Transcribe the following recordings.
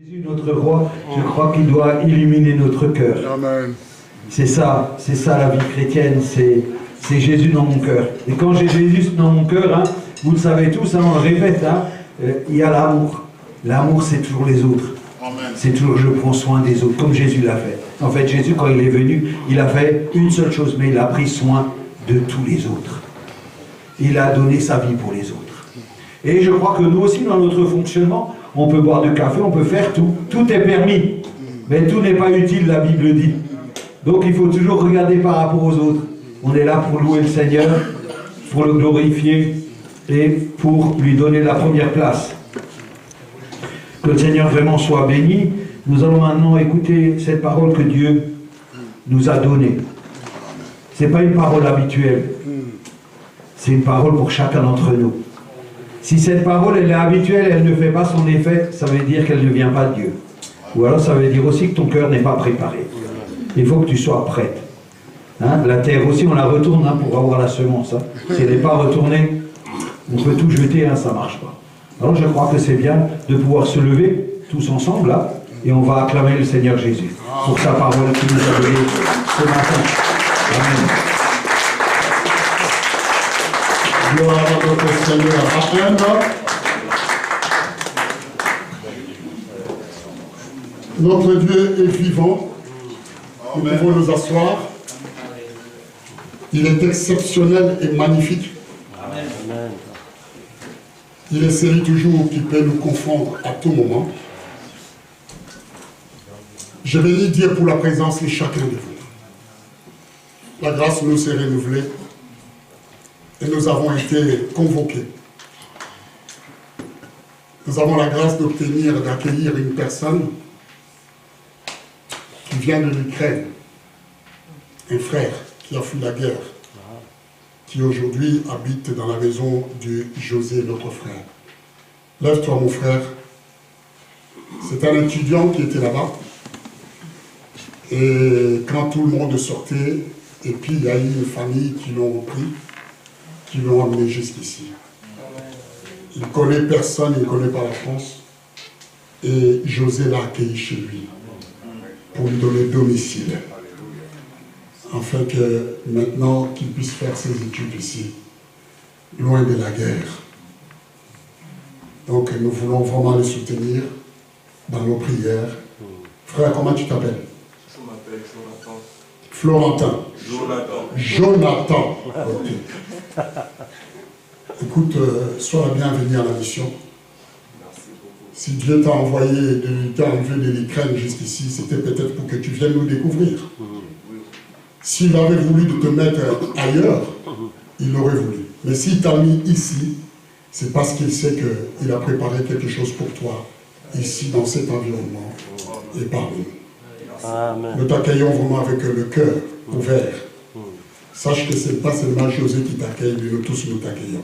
Jésus, notre roi, je crois qu'il doit illuminer notre cœur. Amen. C'est ça la vie chrétienne, c'est Jésus dans mon cœur. Et quand j'ai Jésus dans mon cœur, hein, vous le savez tous, hein, on le répète, hein, il y a l'amour. L'amour, c'est toujours les autres. C'est toujours je prends soin des autres, comme Jésus l'a fait. En fait, Jésus, quand il est venu, il a fait une seule chose, mais il a pris soin de tous les autres. Il a donné sa vie pour les autres. Et je crois que nous aussi, dans notre fonctionnement, on peut boire du café, on peut faire tout. Tout est permis. Mais tout n'est pas utile, la Bible dit. Donc il faut toujours regarder par rapport aux autres. On est là pour louer le Seigneur, pour le glorifier et pour lui donner la première place. Que le Seigneur vraiment soit béni. Nous allons maintenant écouter cette parole que Dieu nous a donnée. Ce n'est pas une parole habituelle. C'est une parole pour chacun d'entre nous. Si cette parole elle est habituelle, elle ne fait pas son effet, ça veut dire qu'elle ne vient pas de Dieu. Ou alors ça veut dire aussi que ton cœur n'est pas préparé. Il faut que tu sois prête. Hein? La terre aussi, on la retourne hein, pour avoir la semence. Hein. Si elle n'est pas retournée, on peut tout jeter, hein, ça ne marche pas. Alors je crois que c'est bien de pouvoir se lever tous ensemble là, et on va acclamer le Seigneur Jésus pour sa parole qui nous a donné ce matin. Amen. Gloire à notre Seigneur. Amen. Notre Dieu est vivant. Nous pouvons nous asseoir. Il est exceptionnel et magnifique. Amen. Il est celui toujours qui peut nous confondre à tout moment. Je bénis Dieu pour la présence de chacun de vous. La grâce nous s'est renouvelée et nous avons été convoqués. Nous avons la grâce d'obtenir, d'accueillir une personne qui vient de l'Ukraine, un frère qui a fui la guerre, qui aujourd'hui habite dans la maison de José, notre frère. Lève-toi, mon frère. C'est un étudiant qui était là-bas. Et quand tout le monde sortait, et puis il y a eu une famille qui l'ont pris, qui l'ont amené jusqu'ici. Il ne connaît personne, il ne connaît pas la France. Et José l'a accueilli chez lui pour lui donner domicile. Afin que maintenant qu'il puisse faire ses études ici, loin de la guerre. Donc nous voulons vraiment le soutenir dans nos prières. Frère, comment tu t'appelles? Je m'appelle Florentin. Jonathan. Okay. Écoute, sois la bienvenue à la mission. Merci beaucoup. Si Dieu t'a enlevé de l'Ukraine jusqu'ici, c'était peut-être pour que tu viennes nous découvrir. S'il avait voulu te mettre ailleurs, il l'aurait voulu. Mais s'il t'a mis ici, c'est parce qu'il sait qu'il a préparé quelque chose pour toi, ici, dans cet environnement, et parmi nous. Amen. Nous t'accueillons vraiment avec le cœur ouvert. Sache que ce n'est pas seulement José qui t'accueille, mais nous tous nous t'accueillons.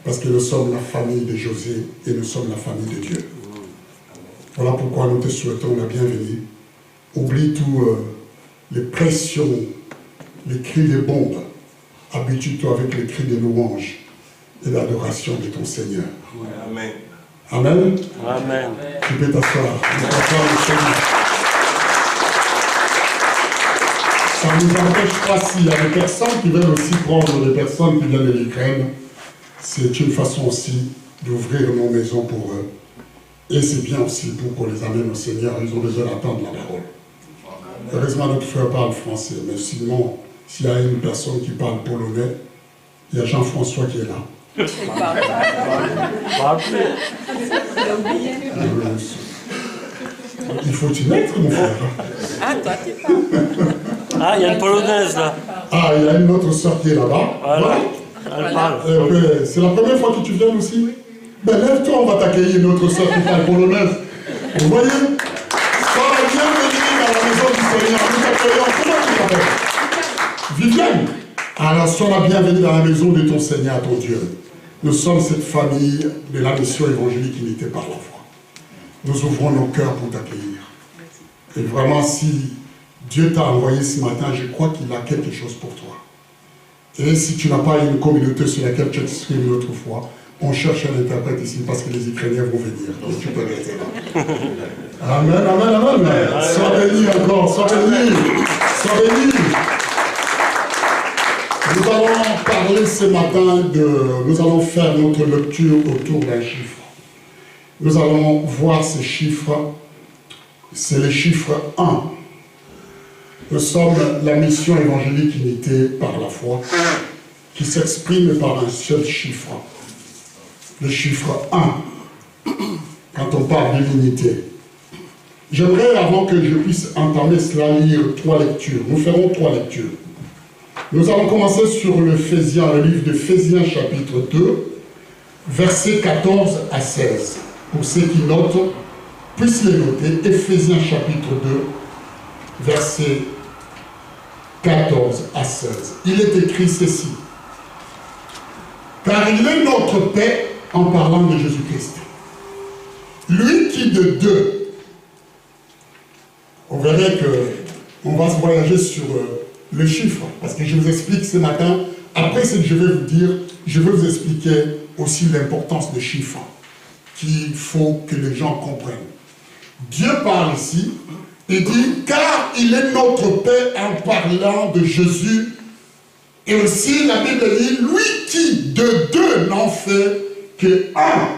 Parce que nous sommes la famille de José et nous sommes la famille de Dieu. Voilà pourquoi nous te souhaitons la bienvenue. Oublie tout les pressions, les cris de bombes. Habitue-toi avec les cris de louange et l'adoration de ton Seigneur. Amen. Amen. Amen. Tu peux t'asseoir. Ça ne nous empêche pas s'il y a des personnes qui veulent aussi prendre des personnes qui viennent de l'Ukraine. C'est une façon aussi d'ouvrir nos maisons pour eux. Et c'est bien aussi pour qu'on les amène au Seigneur. Ils ont besoin d'entendre la parole. Heureusement, notre frère parle français. Mais sinon, s'il y a une personne qui parle polonais, il y a Jean-François qui est là. Il faut t'y mettre, mon frère. Ah, toi, tu parles. Ah, il y a une polonaise là. Ah, il y a une autre sœur qui est là-bas. Voilà. Elle parle. C'est la première fois que tu viens aussi? Ben lève-toi, on va t'accueillir, une autre sœur qui parle polonaise. Vous voyez? Sois la bienvenue dans la maison du Seigneur. Nous t'accueillons. Comment tu t'appelles? Viviane. Alors sois la bienvenue dans la maison de ton Seigneur, ton Dieu. Nous sommes cette famille de la mission évangélique unité par la foi. Nous ouvrons nos cœurs pour t'accueillir. Et vraiment, si Dieu t'a envoyé ce matin, je crois qu'il a quelque chose pour toi. Et si tu n'as pas une communauté sur laquelle tu t'exprimes une autre fois, On cherche un interprète ici parce que les Ukrainiens vont venir. Donc tu peux rester là. Amen, amen, amen. Sois béni encore, sois béni. Sois béni. Nous allons parler ce matin nous allons faire notre lecture autour d'un chiffre. Nous allons voir ce chiffre. C'est le chiffre 1. Nous sommes la mission évangélique unité par la foi qui s'exprime par un seul chiffre. Le chiffre 1. Quand on parle de l'unité. J'aimerais, avant que je puisse entamer cela, lire 3 lectures. Nous ferons 3 lectures. Nous allons commencer sur le livre de Éphésiens chapitre 2, versets 14 à 16. Pour ceux qui notent, puissent les noter. Éphésiens chapitre 2, versets 14 à 16. Il est écrit ceci. Car il est notre paix en parlant de Jésus-Christ. Lui qui de 2, on verrait qu'on va se voyager sur le chiffre, parce que je vous explique ce matin, après ce que je vais vous dire, je vais vous expliquer aussi l'importance des chiffres, qu'il faut que les gens comprennent. Dieu parle ici, et dit, car il est notre paix en parlant de Jésus, et aussi la Bible dit, lui qui de 2 n'en fait que 1,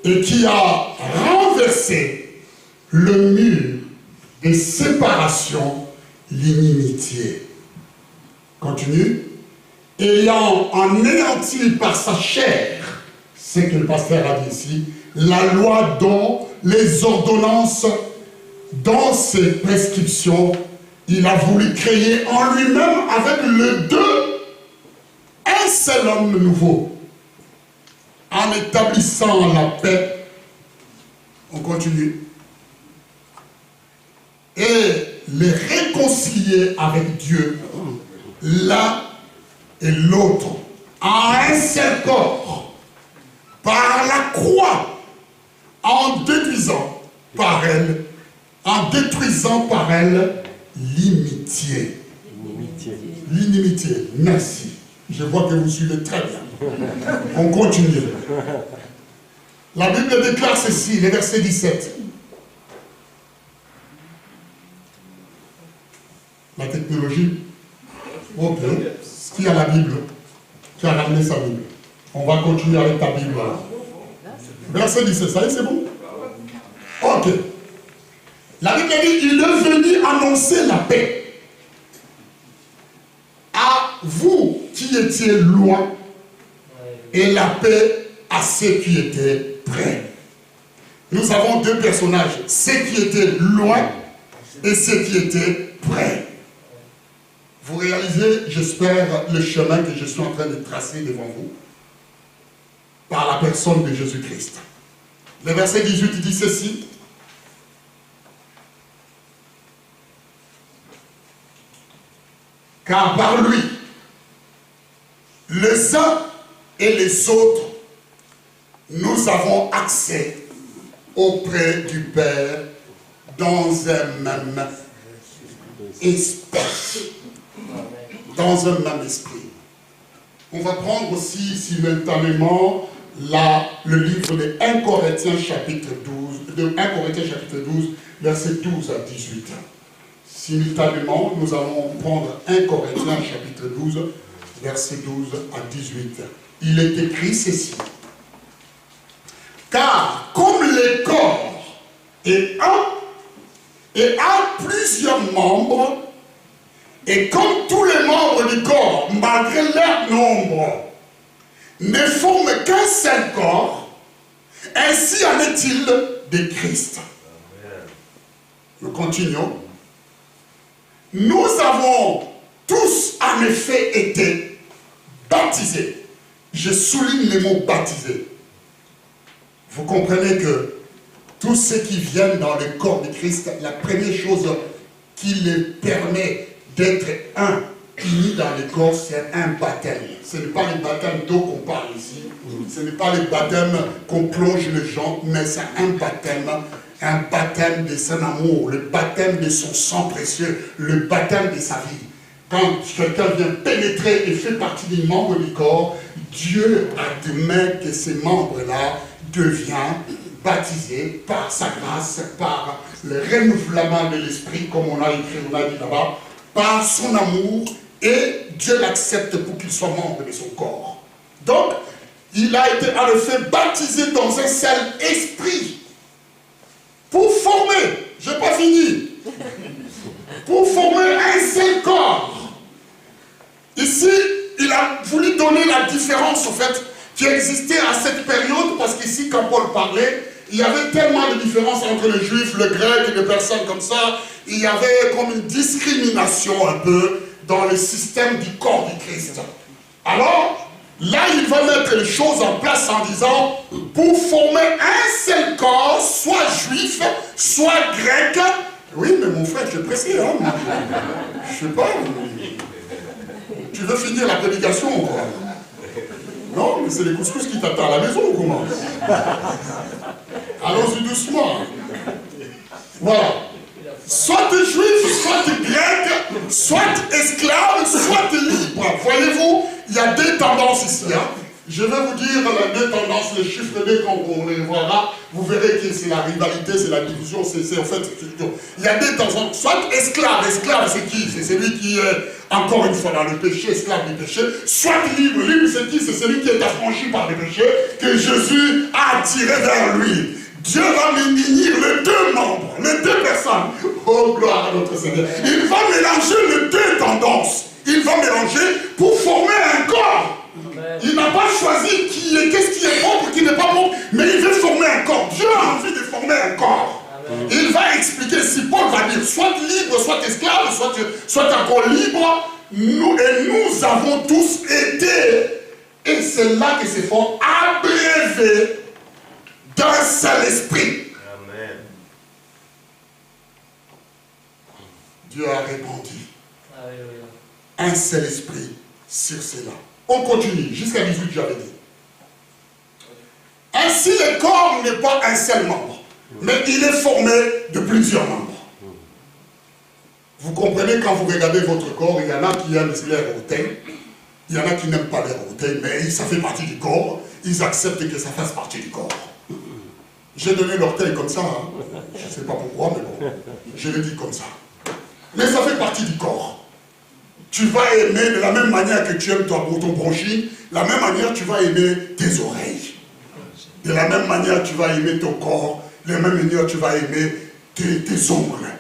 et qui a renversé le mur de séparation, l'inimitié. Continue. Ayant anéanti par sa chair, ce que le pasteur a dit ici, la loi dont les ordonnances, dans ses prescriptions, il a voulu créer en lui-même avec le 2, un seul homme nouveau, en établissant la paix. On continue. Et les réconcilier avec Dieu, l'un et l'autre, en un seul corps, par la croix, en détruisant par elle l'inimitié. L'inimitié. Merci. Je vois que vous suivez très bien. On continue. La Bible déclare ceci, le verset 17. La technologie. Ok. Qui a la Bible? Qui a ramené sa Bible? On va continuer avec ta Bible. Verset 17, ça y est, c'est bon? Ok. La Bible dit, il est venu annoncer la paix à vous qui étiez loin et la paix à ceux qui étaient près. Nous avons 2 personnages, ceux qui étaient loin et ceux qui étaient près. Vous réalisez, j'espère, le chemin que je suis en train de tracer devant vous par la personne de Jésus-Christ. Le verset 18 dit ceci. Car par lui, les uns et les autres, nous avons accès auprès du Père dans un même esprit. Dans un même esprit. On va prendre aussi simultanément le livre de 1 Corinthiens chapitre 12, versets 12 à 18. Simultanément, nous allons prendre 1 Corinthiens chapitre 12, versets 12 à 18. Il est écrit ceci. Car comme le corps est un et a plusieurs membres, et comme tous les membres du corps, malgré leur nombre, ne forment qu'un seul corps, ainsi en est-il de Christ. Nous continuons. Nous avons tous en effet été baptisés. Je souligne le mot baptisé. Vous comprenez que tous ceux qui viennent dans le corps de Christ, la première chose qui les permet d'être unis dans le corps, c'est un baptême. Ce n'est pas le baptême d'eau qu'on parle ici. Ce n'est pas le baptême qu'on plonge les gens, mais c'est un baptême de son amour, le baptême de son sang précieux, le baptême de sa vie. quand quelqu'un vient pénétrer et fait partie des membres du corps, Dieu admet que ces membres-là deviennent baptisés par sa grâce, par le renouvellement de l'esprit, comme on a écrit, on a dit là-bas, par son amour, et Dieu l'accepte pour qu'il soit membre de son corps. Donc, il a été en effet baptisé dans un seul esprit pour former, je n'ai pas fini, pour former un seul corps. Ici, il a voulu donner la différence, en fait, qui existait à cette période, parce qu'ici, quand Paul parlait, il y avait tellement de différences entre les juifs, le grec et les personnes comme ça. Il y avait comme une discrimination un peu dans le système du corps du Christ. Alors, là, il va mettre les choses en place en disant, pour former un seul corps, soit juif, soit grec. Oui, mais mon frère, je suis pressé, hein. Je sais pas. Tu veux finir la prédication ou quoi? Non, mais c'est les couscous qui t'attendent à la maison ou comment? Allons-y doucement. Voilà. Soit tu es juif, soit tu es grec, soit esclave, soit tu es libre. Voyez-vous, il y a deux tendances ici. Hein. Je vais vous dire les deux tendances, les chiffres 2, quand on les verra, vous verrez que c'est la rivalité, c'est la division, c'est en fait, il y a deux tendances. Soit esclave, esclave c'est qui? C'est celui qui est encore une fois dans le péché, esclave du péché. Soit libre, libre c'est qui? C'est celui qui est affranchi par le péché, que Jésus a attiré vers lui. Dieu va unir les deux membres, les deux personnes. Oh, gloire à notre Seigneur. Il va mélanger les deux tendances. Il va mélanger pour former un corps. Il n'a pas choisi qu'est-ce qui est propre, qui n'est pas propre, mais il veut former un corps. Dieu a envie de former un corps. Il va expliquer, si Paul va dire, soit libre, soit esclave, soit encore libre, nous avons tous été, et c'est là que se font abréver d'un seul esprit. Amen. Dieu a répandu un seul esprit sur cela. On continue, jusqu'à 18, j'avais dit. Ainsi, le corps n'est pas un seul membre, mais il est formé de plusieurs membres. Vous comprenez, quand vous regardez votre corps, il y en a qui aiment les orteils, il y en a qui n'aiment pas les orteils, mais ça fait partie du corps, ils acceptent que ça fasse partie du corps. J'ai donné l'orteil comme ça, hein. Je ne sais pas pourquoi, mais bon, je l'ai dit comme ça. Mais ça fait partie du corps. Tu vas aimer de la même manière que tu aimes ton bronchite, de la même manière tu vas aimer tes oreilles. De la même manière tu vas aimer ton corps, de la même manière tu vas aimer tes ongles.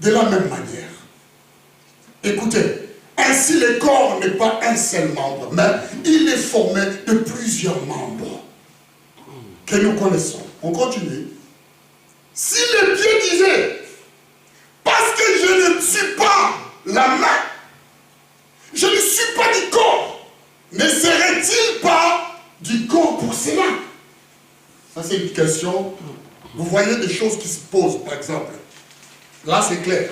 De la même manière. Écoutez, ainsi le corps n'est pas un seul membre, mais il est formé de plusieurs membres que nous connaissons. On continue. Si le pied disait, parce que je ne suis pas la main, je ne suis pas du corps, ne serait-il pas du corps pour cela? Ça c'est une question. Vous voyez des choses qui se posent, par exemple. Là c'est clair.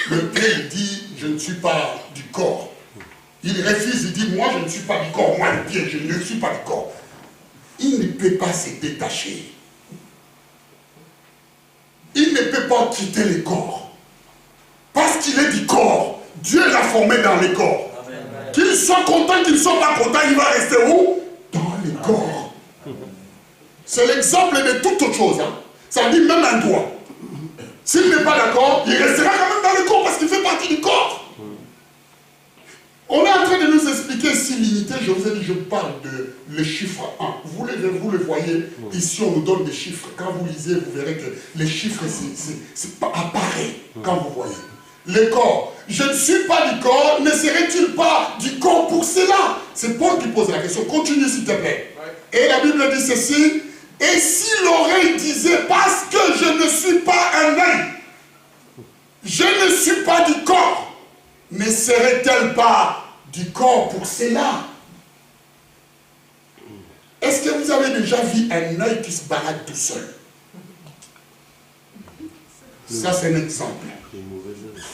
Le pied il dit, je ne suis pas du corps. Il refuse, il dit, moi je ne suis pas du corps. Moi le pied, je ne suis pas du corps. Il ne peut pas se détacher. Il ne peut pas quitter le corps. Parce qu'il est du corps. Dieu l'a formé dans le corps. Qu'il soit content, qu'il ne soit pas content, il va rester où? Dans le corps. C'est l'exemple de toute autre chose. Hein. Ça dit même un doigt. S'il n'est pas d'accord, il restera quand même dans le corps parce qu'il fait partie du corps. On est en train de nous expliquer ici l'unité. Je vous ai dit, je parle de le chiffre 1. Vous le voyez, ici on nous donne des chiffres. Quand vous lisez, vous verrez que les chiffres, c'est pas apparaît quand vous voyez. Le corps. Je ne suis pas du corps, ne serait-il pas du corps pour cela? C'est Paul qui pose la question. Continue s'il te plaît. Et la Bible dit ceci. Et si l'oreille disait, parce que je ne suis pas un œil, je ne suis pas du corps, ne serait-elle pas du corps pour cela? Est-ce que vous avez déjà vu un œil qui se balade tout seul? Ça c'est un exemple.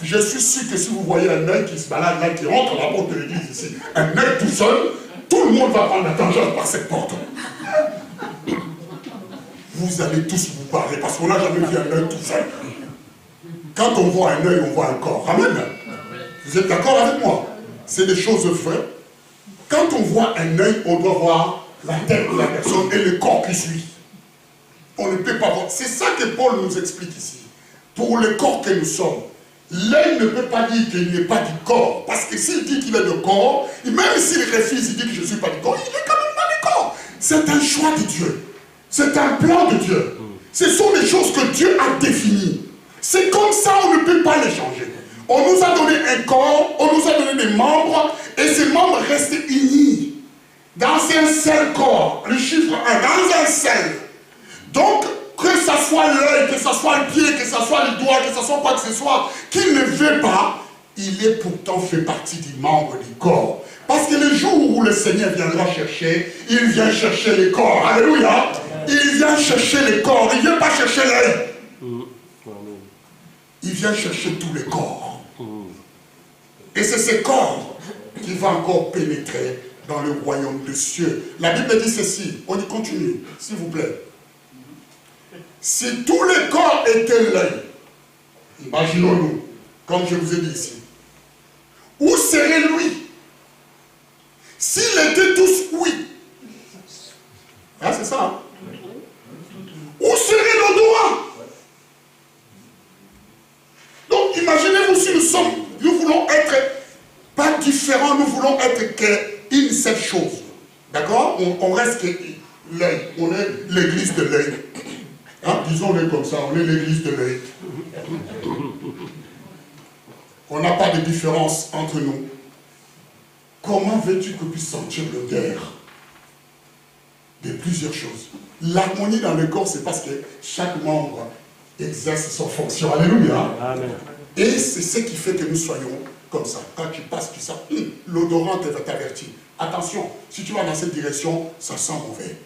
Je suis sûr que si vous voyez un œil qui se balade là, qui rentre à la porte de l'église ici, un œil tout seul, tout le monde va prendre la tangente par cette porte. Vous allez tous vous parler parce qu'on n'a jamais vu un œil tout seul. Quand on voit un œil, on voit un corps. Amen. Vous êtes d'accord avec moi? C'est des choses vraies. Quand on voit un œil, on doit voir la tête de la personne et le corps qui suit. On ne peut pas voir. C'est ça que Paul nous explique ici. Pour le corps que nous sommes, l'œil ne peut pas dire qu'il n'est pas du corps. Parce que s'il dit qu'il est du corps, et même s'il refuse, il dit que je ne suis pas du corps, il est quand même pas du corps. C'est un choix de Dieu. C'est un plan de Dieu. Ce sont des choses que Dieu a définies. C'est comme ça, on ne peut pas les changer. On nous a donné un corps, on nous a donné des membres, et ces membres restent unis. Dans un seul corps, le chiffre 1, dans un seul. Donc, que ce soit l'œil, que ce soit le pied, que ce soit le doigt, que ce soit quoi que ce soit, qu'il ne veut pas, il est pourtant fait partie du membre du corps. Parce que le jour où le Seigneur viendra chercher, il vient chercher les corps. Alléluia. Il vient chercher les corps, il ne vient pas chercher l'œil. Il vient chercher tous les corps. Et c'est ce corps qui va encore pénétrer dans le royaume des cieux. La Bible dit ceci, on y continue, s'il vous plaît. Si tous les corps étaient l'œil, imaginons-nous, comme je vous ai dit ici, où serait lui? S'ils étaient tous oui, hein, c'est ça, hein? Où serait le doigt? Donc imaginez-vous si nous voulons être pas différents, nous voulons être qu'une seule chose. D'accord? On reste que l'œil, on est l'église de l'œil. Hein? Disons-le comme ça, on est l'église de l'œil. On n'a pas de différence entre nous. Comment veux-tu que puisse sentir l'odeur de plusieurs choses? L'harmonie dans le corps, c'est parce que chaque membre exerce son fonction. Alléluia. Amen. Et c'est ce qui fait que nous soyons comme ça. Quand tu passes, tu sens, l'odorant va t'avertir. Attention, si tu vas dans cette direction, ça sent mauvais.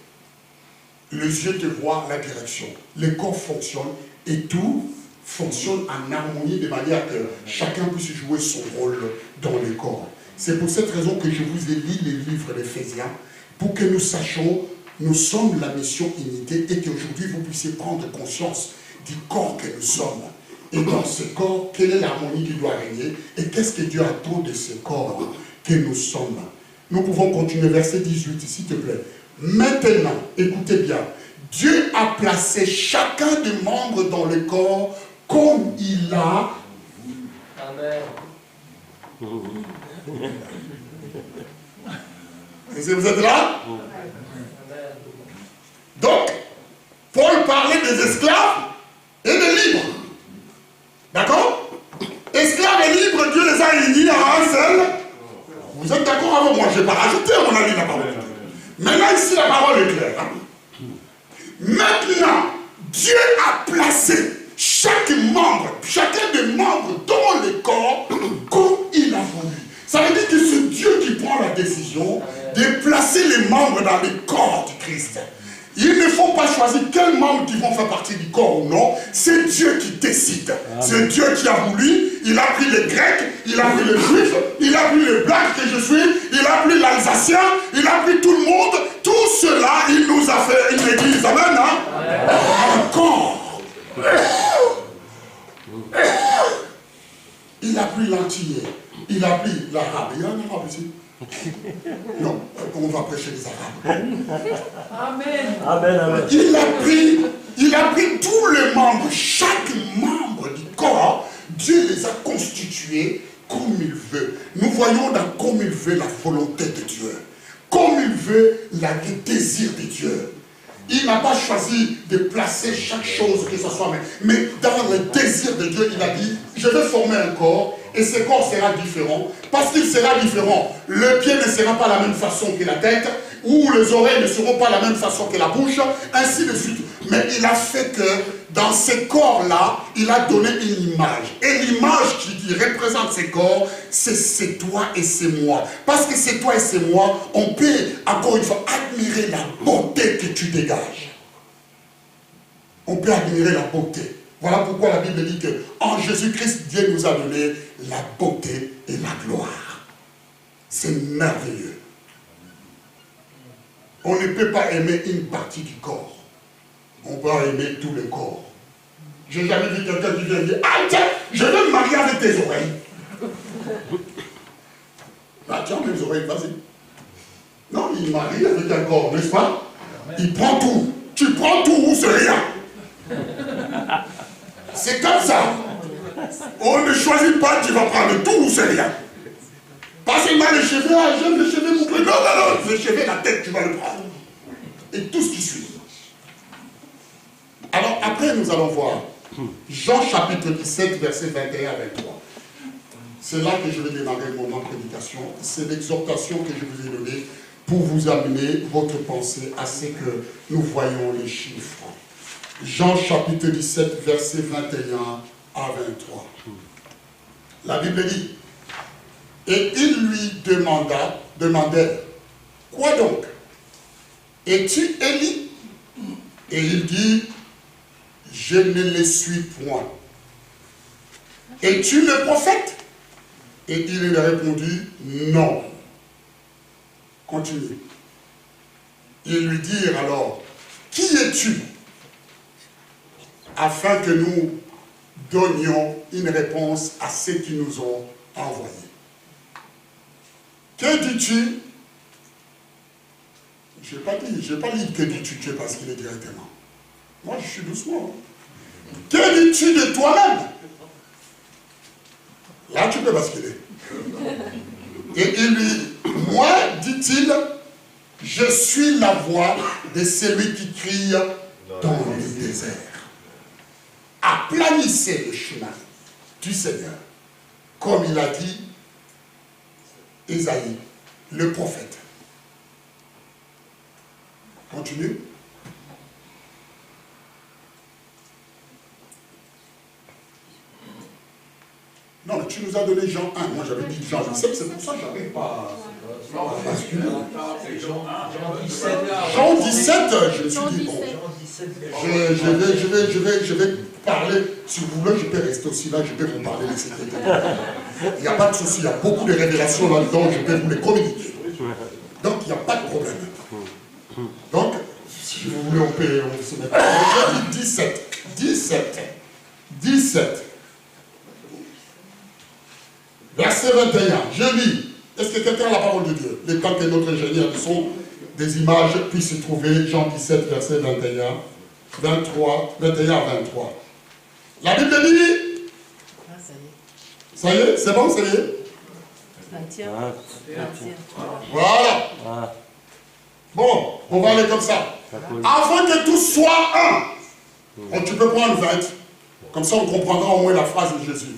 Les yeux te voient la direction. Le corps fonctionne et tout fonctionne en harmonie de manière que chacun puisse jouer son rôle dans le corps. C'est pour cette raison que je vous ai lu les livres d'Éphésiens, pour que nous sachions, nous sommes la mission unité et qu'aujourd'hui vous puissiez prendre conscience du corps que nous sommes. Et dans ce corps, quelle est l'harmonie qui doit régner et qu'est-ce que Dieu attend de ce corps que nous sommes. Nous pouvons continuer, verset 18, s'il te plaît. Maintenant, écoutez bien, Dieu a placé chacun des membres dans le corps comme il a. Amen. Est-ce que vous êtes là? Donc, Paul parlait des esclaves et des libres. D'accord? Esclaves et libres, Dieu les a unis à un seul. Vous êtes d'accord avec moi? Je n'ai pas rajouté à mon avis la parole. Maintenant, ici, la parole est claire. Maintenant, Dieu a placé chaque membre, chacun des membres dans le corps comme il a voulu. Ça veut dire que c'est Dieu qui prend la décision de placer les membres dans le corps du Christ. Il ne faut pas choisir quels membres qui vont faire partie du corps ou non. C'est Dieu qui décide. C'est Dieu qui a voulu. Il a pris les Grecs, il a pris les Juifs, il a pris les Blancs que je suis, il a pris l'Alsacien, il a pris tout le monde. Tout cela, il nous a fait une église. Amen, hein? Un corps. Il a pris l'antillais, il a pris l'arabe. Il y a un arabe ici? Non, on va prêcher les arabes. Amen. Amen, amen. Il a pris tous les membres, chaque membre du corps, Dieu les a constitués comme il veut. Nous voyons dans comme il veut la volonté de Dieu, comme il veut le désir de Dieu. Il n'a pas choisi de placer chaque chose que ce soit, mais dans le désir de Dieu, il a dit, je vais former un corps, et ce corps sera différent, parce qu'il sera différent. Le pied ne sera pas la même façon que la tête, ou les oreilles ne seront pas la même façon que la bouche, ainsi de suite. Mais il a fait que, dans ces corps-là, il a donné une image. Et l'image qui représente ces corps, c'est toi et c'est moi. Parce que c'est toi et c'est moi, on peut, encore une fois, admirer la beauté que tu dégages. On peut admirer la beauté. Voilà pourquoi la Bible dit que en Jésus-Christ, Dieu nous a donné la beauté et la gloire. C'est merveilleux. On ne peut pas aimer une partie du corps. On peut aimer tout le corps. J'ai jamais vu quelqu'un qui vient dire, ah tiens, je veux me marier avec tes oreilles. ferme les oreilles, vas-y. Non, il marie avec un corps, n'est-ce pas? Il prend tout. Tu prends tout ou c'est rien. C'est comme ça. On ne choisit pas, tu vas prendre tout ou c'est rien. Pas seulement les cheveux, ah, j'aime les cheveux bouclés. Non, non, non, les cheveux, la tête, tu vas le prendre. Et tout ce qui suit. Alors après, nous allons voir Jean chapitre 17, verset 21 à 23. C'est là que je vais démarrer mon prédication. C'est l'exhortation que je vous ai donnée pour vous amener votre pensée à ce que nous voyons les chiffres. Jean chapitre 17, verset 21 à 23. La Bible dit, et il lui demandait, quoi donc? Es-tu Élie? Et il dit, je ne le suis point. Es-tu le prophète? Et il lui a répondu, non. Continue. Ils lui dirent alors, qui es-tu? Afin que nous donnions une réponse à ceux qui nous ont envoyés. Que dis-tu? Je n'ai pas dit que dis-tu, que parce qu'il est directement. Moi, je suis doucement. Que dis-tu de toi-même? Là, tu peux basculer. Et il lui, moi, dit-il, je suis la voix de celui qui crie dans le désert. Aplanissez le chemin du Seigneur, comme il a dit Ésaïe, le prophète. Continue. Non, mais tu nous as donné Jean 1. Moi, j'avais dit Jean 17, c'est pour ça que je n'avais pas basculé. Jean 17, je me suis dit, bon, je vais parler. Si vous voulez, je peux rester aussi là, je peux vous parler de cette étude. Il n'y a pas de souci, il y a beaucoup de révélations là-dedans, je peux vous les communiquer. Donc, il n'y a pas de problème. Donc, si vous voulez, on peut se mettre. Je dis 17. Verset 21, je lis. Est-ce que quelqu'un a la parole de Dieu? Le temps que notre ingénieur de son des images puisse se trouver, Jean 17, verset 21 à 23. La Bible dit. Ça y est, c'est bon, ça y est? Voilà. Bon, on va aller comme ça. Afin que tout soit un. Donc tu peux prendre 20. Comme ça, on comprendra au moins la phrase de Jésus.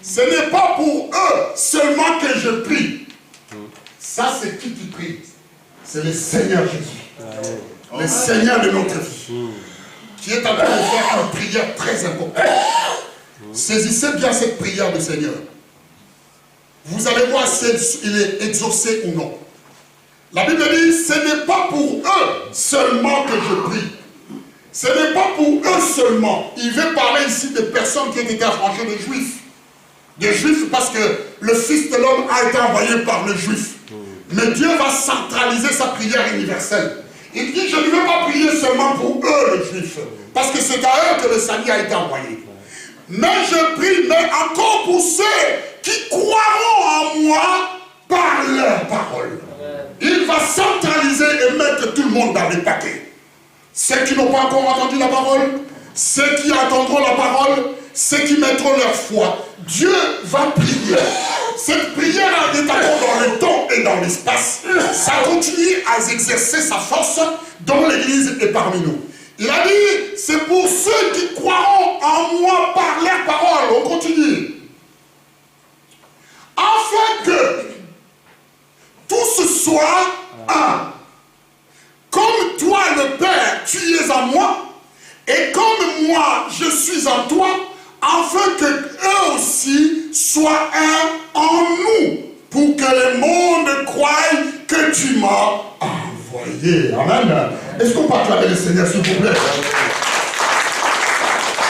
Ce n'est pas pour eux seulement que je prie. Ça, c'est qui prie? C'est le Seigneur Jésus. Le Seigneur de notre vie. Qui est en train de faire une prière très importante. Saisissez bien cette prière du Seigneur. Vous allez voir s'il est exaucé ou non. La Bible dit, ce n'est pas pour eux seulement que je prie. Ce n'est pas pour eux seulement. Il veut parler ici de personnes qui ont été affranchies des Juifs. Des Juifs parce que le Fils de l'homme a été envoyé par les Juifs. Mais Dieu va centraliser sa prière universelle. Il dit, je ne veux pas prier seulement pour eux, les Juifs. Parce que c'est à eux que le salut a été envoyé. Mais je prie, mais encore pour ceux qui croiront en moi par leur parole. Il va centraliser et mettre tout le monde dans les paquets. Ceux qui n'ont pas encore entendu la parole, ceux qui entendront la parole, ceux qui mettront leur foi. Dieu va prier. Cette prière est encore dans le temps et dans l'espace. Ça continue à exercer sa force dans l'Église et parmi nous. Il a dit, c'est pour ceux qui croiront en moi par leur parole. On continue. Afin que tous soient un. Comme toi, le Père, tu es en moi, et comme moi, je suis en toi, afin que eux aussi soient un en nous, pour que le monde croie que tu m'as envoyé. Amen. Est-ce qu'on peut acclamer le Seigneur, s'il vous plaît?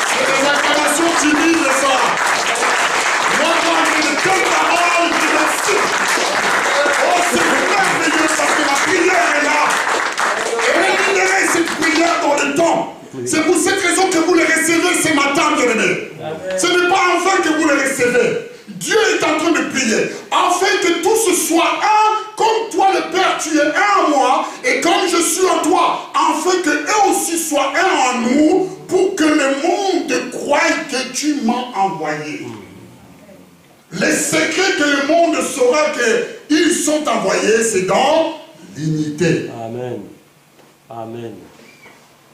C'est des acclamations timides, ça. Moi, j'ai de quelle parole qui merci. Oh, c'est merveilleux parce que la prière est là. Et rémunérez cette prière dans le temps. C'est pour cette raison que vous les recevez ce matin, bien-aimés. Ce n'est pas en vain que vous les recevez. Dieu est en train de prier, afin que tous soient un je suis en toi, afin que eux aussi soient un en nous, pour que le monde croie que tu m'as envoyé. Les secrets que le monde saura qu'ils sont envoyés, c'est dans l'unité. Amen. Amen.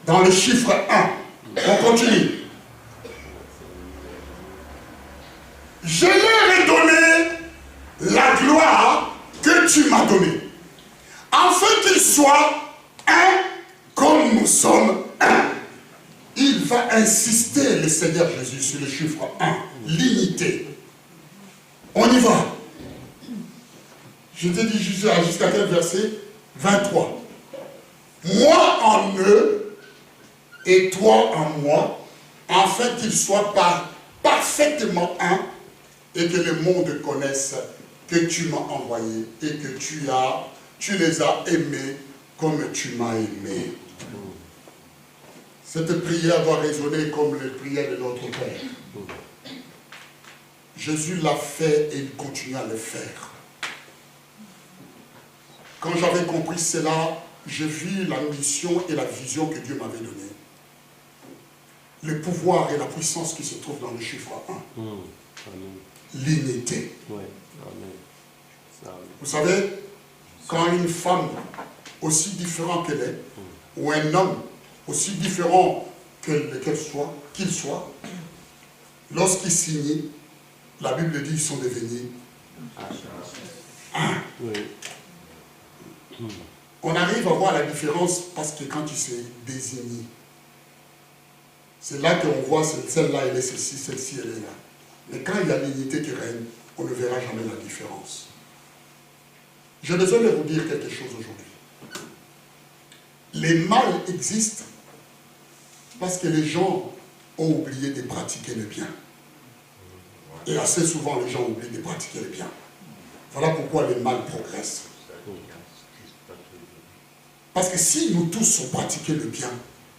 Dans le chiffre 1, on continue. Je leur ai donné la gloire que tu m'as donnée, afin qu'ils soient un comme nous sommes un. Il va insister, le Seigneur Jésus, sur le chiffre 1, l'unité. On y va. Je t'ai dit jusqu'à quel verset? 23. Moi en eux et toi en moi, afin qu'ils soient parfaitement un et que le monde connaisse que tu m'as envoyé et que tu les as aimés comme tu m'as aimé. Cette prière doit résonner comme les prières de notre Père. Jésus l'a fait et il continue à le faire. Quand j'avais compris cela, j'ai vu la mission et la vision que Dieu m'avait donnée. Le pouvoir et la puissance qui se trouvent dans le chiffre 1. L'unité. Oui. Amen. Vous savez, quand une femme aussi différente qu'elle est, ou un homme aussi différent qu'il soit, lorsqu'ils signent, la Bible dit qu'ils sont devenus un. Oui. On arrive à voir la différence parce que quand tu se désignes, c'est là qu'on voit celle-là, elle est celle-ci, celle-ci, elle est là. Mais quand il y a l'unité qui règne, on ne verra jamais la différence. J'ai besoin de vous dire quelque chose aujourd'hui. Les mâles existent parce que les gens ont oublié de pratiquer le bien. Et assez souvent, les gens oublient de pratiquer le bien. Voilà pourquoi les mâles progressent. Parce que si nous tous on pratiquait le bien,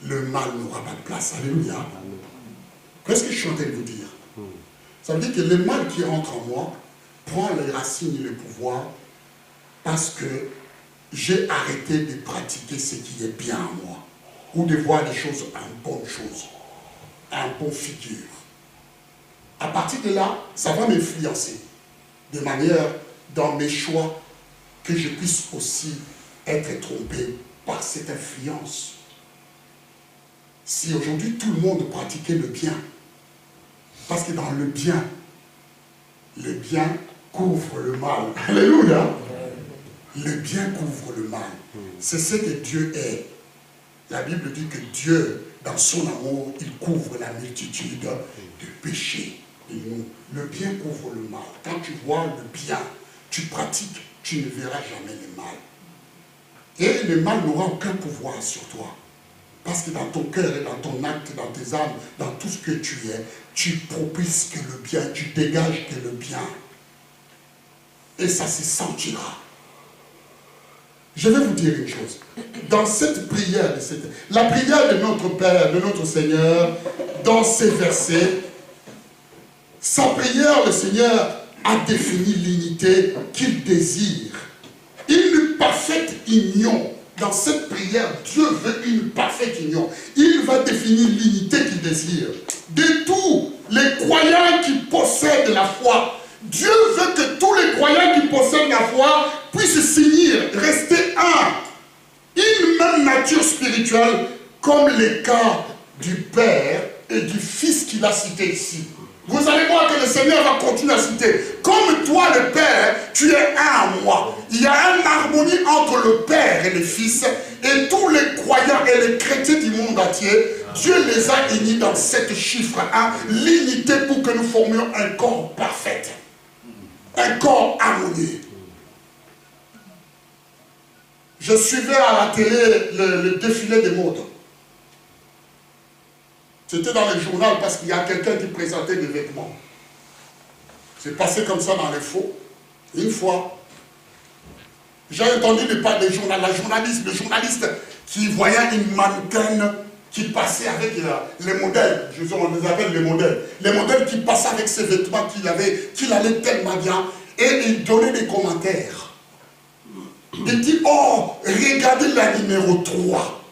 le mal n'aura pas de place. Alléluia. Qu'est-ce que je suis en train de vous dire? Ça veut dire que le mal qui rentre en moi prend les racines et le pouvoir parce que j'ai arrêté de pratiquer ce qui est bien en moi. Ou de voir les choses en bonne chose, en bonne figure. À partir de là, ça va m'influencer de manière dans mes choix que je puisse aussi être trompé par cette influence. Si aujourd'hui tout le monde pratiquait le bien, parce que dans le bien couvre le mal. Alléluia. Le bien couvre le mal. C'est ce que Dieu est. La Bible dit que Dieu, dans son amour, il couvre la multitude de péchés. Le bien couvre le mal. Quand tu vois le bien, tu pratiques, tu ne verras jamais le mal. Et le mal n'aura aucun pouvoir sur toi. Parce que dans ton cœur et dans ton acte, dans tes âmes, dans tout ce que tu es, tu propices que le bien, tu dégages que le bien. Et ça se sentira. Je vais vous dire une chose. Dans cette prière, la prière de notre Père, de notre Seigneur, dans ces versets, sa prière, le Seigneur a défini l'unité qu'il désire. Une parfaite union. Dans cette prière, Dieu veut une parfaite union. Il va définir l'unité qu'il désire. De tous les croyants qui possèdent la foi, Dieu veut que tous les croyants qui possèdent la foi puissent s'unir, rester un. Une même nature spirituelle, comme les cas du Père et du Fils qu'il a cité ici. Vous allez voir que le Seigneur va continuer à citer. Comme toi, le Père, tu es un en moi. Il y a une harmonie entre le Père et le Fils. Et tous les croyants et les chrétiens du monde entier, Dieu les a unis dans cet chiffre 1. L'unité pour que nous formions un corps parfait. Un corps harmonieux. Je suivais à la télé le défilé des modes. C'était dans le journal parce qu'il y a quelqu'un qui présentait des vêtements. C'est passé comme ça dans les faux. Une fois, j'ai entendu le journaliste qui voyait une mannequin qui passait avec les modèles. On les appelle les modèles. Les modèles qui passaient avec ses vêtements qu'il allait tellement bien. Et il donnait des commentaires. Il dit, oh, regardez la numéro 3.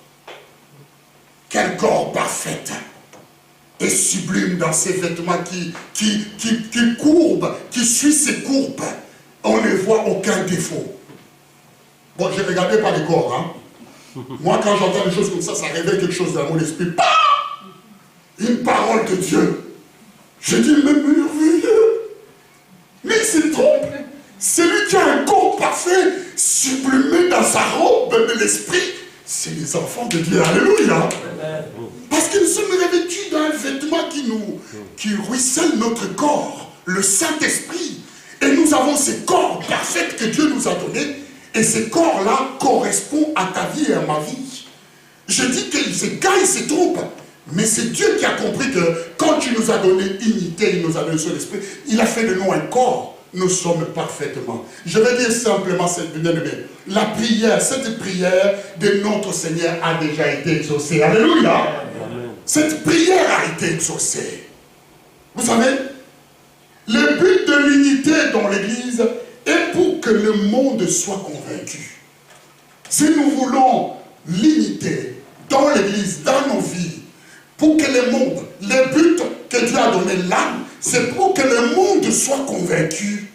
Quel corps parfait et sublime dans ses vêtements qui courbe, qui suit ses courbes. On ne voit aucun défaut. Bon, j'ai regardé par les corps, hein. Moi, quand j'entends des choses comme ça réveille quelque chose dans mon esprit. Bah, une parole de Dieu. Je dis, mais merveilleux. Mais il se trompe. Celui qui a un corps parfait, sublimé dans sa robe de l'esprit, c'est les enfants de Dieu. Alléluia. Parce que nous sommes revêtus d'un vêtement qui ruisselle notre corps, le Saint-Esprit. Et nous avons ces corps parfaits que Dieu nous a donnés. Et ces corps-là correspondent à ta vie et à ma vie. Je dis que ces gars, ils se trompent. Mais c'est Dieu qui a compris que quand tu nous as donné unité, il nous a donné son esprit, il a fait de nous un corps. Nous sommes parfaitement. Je vais dire simplement, cette bien-aimée, la prière, cette prière de notre Seigneur a déjà été exaucée. Alléluia. Amen. Cette prière a été exaucée. Vous savez, le but de l'unité dans l'Église est pour que le monde soit convaincu. Si nous voulons l'unité dans l'Église, dans nos vies, pour que le monde, le but que Dieu a donné l'âme, c'est pour que le monde soit convaincu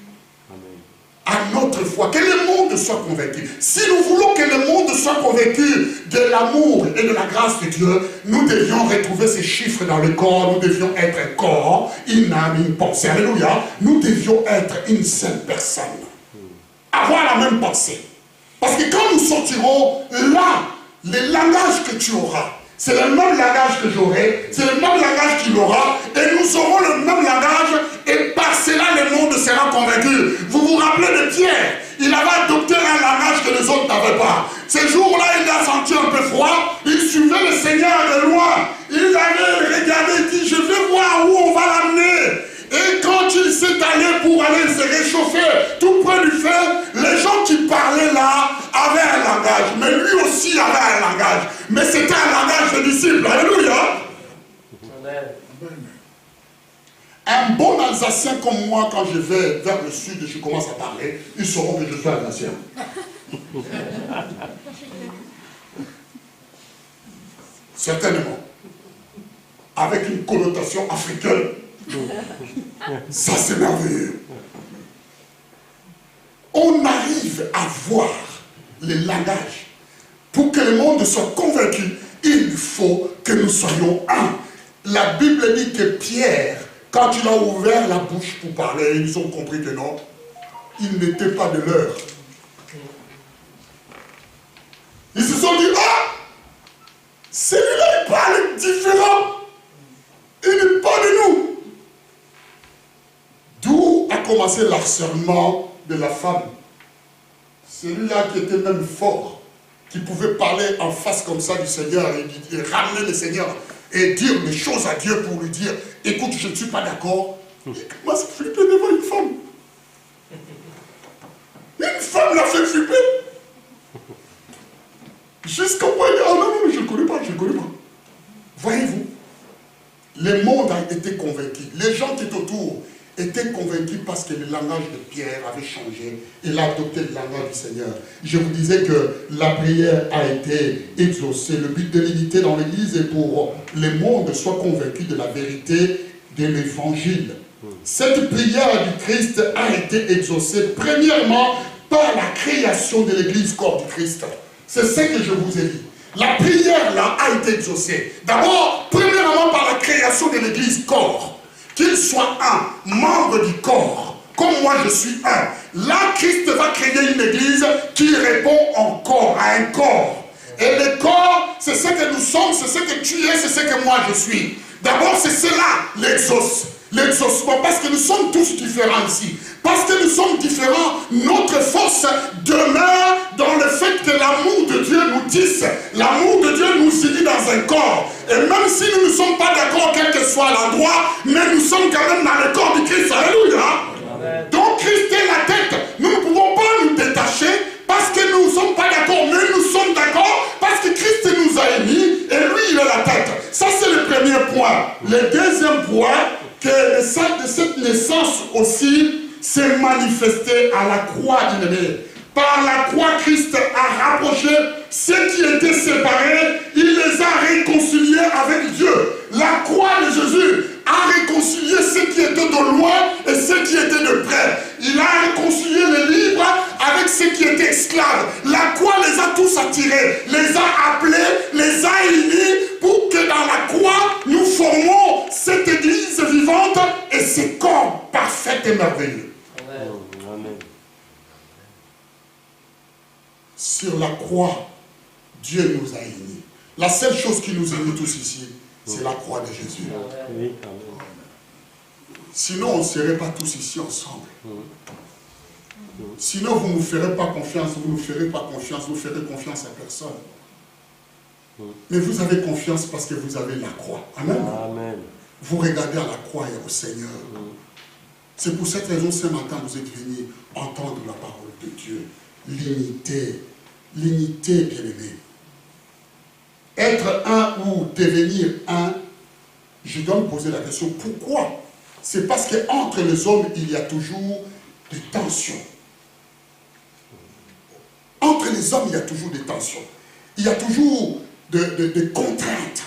à notre foi, que le monde soit convaincu. Si nous voulons que le monde soit convaincu de l'amour et de la grâce de Dieu, nous devions retrouver ces chiffres dans le corps, nous devions être un corps, une âme, une pensée. Alléluia. Nous devions être une seule personne. Avoir la même pensée. Parce que quand nous sortirons là, le langage que tu auras, c'est le même langage que j'aurai, c'est le même langage qu'il aura, et nous aurons le même langage, et par cela le monde sera convaincu. Vous vous rappelez de Pierre, il avait adopté un langage que les autres n'avaient pas. Ce jour-là, il a senti un peu froid, il suivait le Seigneur de loin, il avait regardé, il dit, je vais voir où on va l'amener. Et quand il s'est allé pour aller se réchauffer tout près du feu, les gens qui parlaient là avaient un langage. Mais lui aussi avait un langage. Mais c'était un langage de disciples. Alléluia. Amen. Un bon Alsacien comme moi, quand je vais vers le sud et je commence à parler, ils sauront que je suis Alsacien. Certainement. Avec une connotation africaine. Ça c'est merveilleux. On arrive à voir les langages. Pour que le monde soit convaincu, il faut que nous soyons un. La Bible dit que Pierre, quand il a ouvert la bouche pour parler, ils ont compris que non, il n'était pas de leur. Ils se sont dit, ah, celui-là il parle différent. Il n'est pas de nous. D'où a commencé l'harcèlement de la femme. Celui-là qui était même fort, qui pouvait parler en face comme ça du Seigneur et ramener le Seigneur et dire les choses à Dieu pour lui dire, écoute, je ne suis pas d'accord. Il commence à flipper devant une femme. Une femme l'a fait flipper. Jusqu'au point de dire, oh non, non, je ne connais pas, je ne connais pas. Voyez-vous, le monde a été convaincu. Les gens qui étaient autour étaient convaincus parce que le langage de Pierre avait changé. Il a adopté le langage du Seigneur. Je vous disais que la prière a été exaucée. Le but de l'unité dans l'Église est pour le monde soit convaincu de la vérité de l'Évangile. Cette prière du Christ a été exaucée premièrement par la création de l'Église corps du Christ. C'est ce que je vous ai dit. La prière là a été exaucée. D'abord, premièrement par la création de l'Église corps. Qu'il soit un membre du corps, comme moi je suis un. Là, Christ va créer une église qui répond encore à un corps. Et le corps, c'est ce que nous sommes, c'est ce que tu es, c'est ce que moi je suis. D'abord, c'est cela, l'exaucement, parce que nous sommes tous différents ici. Parce que nous sommes différents, notre force demeure dans le fait que l'amour de Dieu nous tisse. L'amour de Dieu nous unit dans un corps. Et même si nous ne sommes pas d'accord, quel que soit l'endroit, mais nous sommes quand même dans le corps du Christ. Alléluia. Amen. Donc Christ est la tête. Nous ne pouvons pas nous détacher parce que nous ne sommes pas d'accord, mais nous sommes d'accord parce que Christ nous a émis et lui il est la tête. Ça c'est le premier point. Le deuxième point, que de cette naissance aussi s'est manifesté à la croix, bien-aimé. Par la croix, Christ a rapproché ceux qui étaient séparés. Il les a réconciliés avec Dieu. La croix de Jésus a réconcilié ceux qui étaient de loin et ceux qui étaient de près. Il a réconcilié les libres avec ceux qui étaient esclaves. La croix les a tous attirés, les a appelés, les a unis pour que dans la croix, nous formons cette église vivante et ce corps parfait et merveilleux. Amen. Sur la croix, Dieu nous a unis. La seule chose qui nous unit tous ici, c'est la croix de Jésus. Oui, amen. Sinon, on ne serait pas tous ici ensemble. Sinon, vous ne nous ferez pas confiance, vous ne nous ferez pas confiance, vous ne ferez confiance à personne. Mais vous avez confiance parce que vous avez la croix. Amen. Amen. Vous regardez à la croix et au Seigneur. C'est pour cette raison, ce matin, vous êtes venus entendre la parole de Dieu. L'unité. L'unité, bien-aimé. Être un ou devenir un, je dois me poser la question, pourquoi? C'est parce qu'entre les hommes, il y a toujours des tensions. Entre les hommes, il y a toujours des tensions. Il y a toujours des contraintes.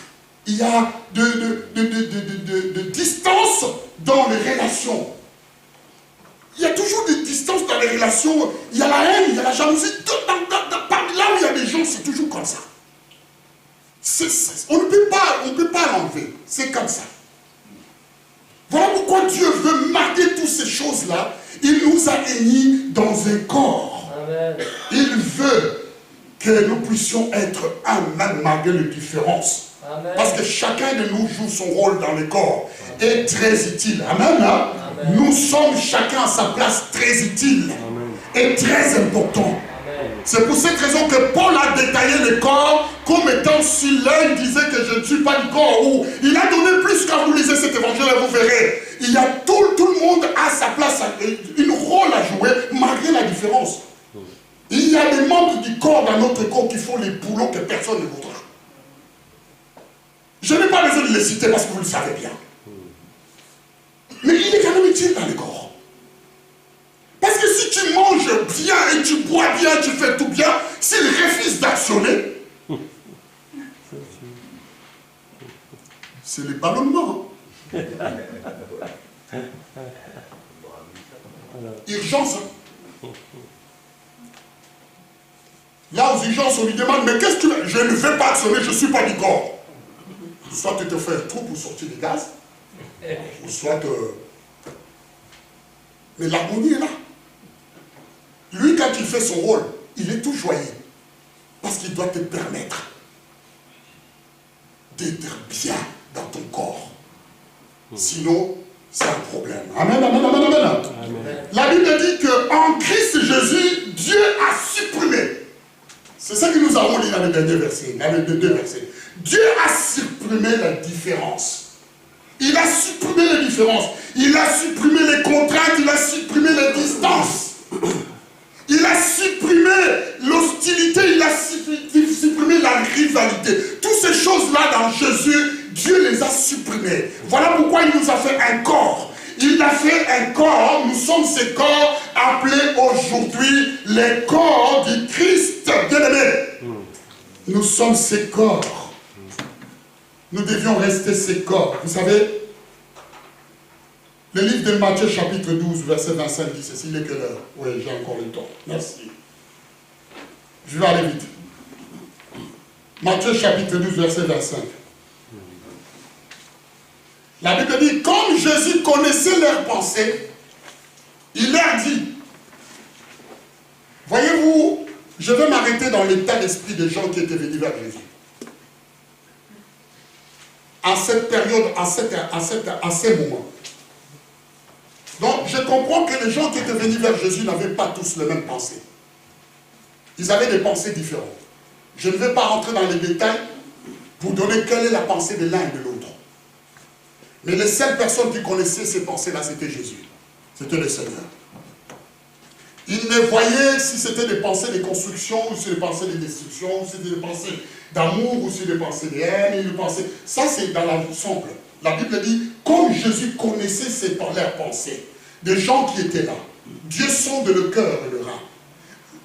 Il y a de distance dans les relations. Il y a toujours des distances dans les relations. Il y a la haine, il y a la jalousie. Parmi là où il y a des gens, c'est toujours comme ça. On ne peut pas l'enlever. C'est comme ça. Voilà pourquoi Dieu veut marquer toutes ces choses-là. Il nous a unis dans un corps. Amen. Il veut que nous puissions être un même malgré les différences. Amen. Parce que chacun de nous joue son rôle dans le corps. Et très utile. Amen. Hein? Amen. Nous sommes chacun à sa place très utile. Amen. Et très important. Amen. C'est pour cette raison que Paul a détaillé le corps comme étant, si l'un disait que je ne suis pas du corps, ou il a donné plus quand vous lisez cet évangile, vous verrez. Il y a tout le monde a sa place, une rôle à jouer, malgré la différence. Il y a des membres du corps dans notre corps qui font les boulots que personne ne voudra. Je n'ai pas besoin de les citer parce que vous le savez bien. Mais il est quand même utile dans le corps. Parce que si tu manges bien et tu bois bien, tu fais tout bien, s'il refuse d'actionner, c'est les ballonnements. Hein. Urgence. Hein. Là, aux urgences, on lui demande, mais qu'est-ce que tu veux? Je ne vais pas actionner, je ne suis pas du corps. Soit tu te fais un trou pour sortir des gaz, ou soit... Mais l'harmonie est là. Lui, quand il fait son rôle, il est tout joyeux. Parce qu'il doit te permettre d'être bien dans ton corps. Sinon, c'est un problème. Amen, amen, amen, amen. Amen. La Bible dit qu'en Christ Jésus, Dieu a supprimé. C'est ça que nous avons lu dans les derniers versets, dans les deux versets. Dieu a supprimé la différence. Il a supprimé les différences. Il a supprimé les contraintes. Il a supprimé les distances. Il a supprimé l'hostilité. Il a supprimé la rivalité. Toutes ces choses-là dans Jésus, Dieu les a supprimées. Voilà pourquoi il nous a fait un corps. Il a fait un corps. Nous sommes ces corps appelés aujourd'hui les corps du Christ. Bien-aimé. Nous sommes ces corps. Nous devions rester ces corps. Vous savez, le livre de Matthieu chapitre 12, verset 25 dit ceci. Il est quelle heure? Oui, j'ai encore le temps. Merci. Je vais aller vite. Matthieu chapitre 12, verset 25. La Bible dit, comme Jésus connaissait leurs pensées, il leur dit, voyez-vous, je vais m'arrêter dans l'état d'esprit des gens qui étaient venus vers Jésus. À cette période, à ces moments. Donc, je comprends que les gens qui étaient venus vers Jésus n'avaient pas tous les mêmes pensées. Ils avaient des pensées différentes. Je ne vais pas rentrer dans les détails pour donner quelle est la pensée de l'un et de l'autre. Mais les seules personnes qui connaissaient ces pensées-là, c'était Jésus. C'était le Seigneur. Il ne voyait si c'était des pensées de construction, ou si des pensées de destruction, ou si c'était des pensées d'amour, ou si des pensées de haine, ou des pensées... Ça, c'est dans l'ensemble. La Bible dit, comme Jésus connaissait leurs pensées, des gens qui étaient là, Dieu sonde le cœur et le rein.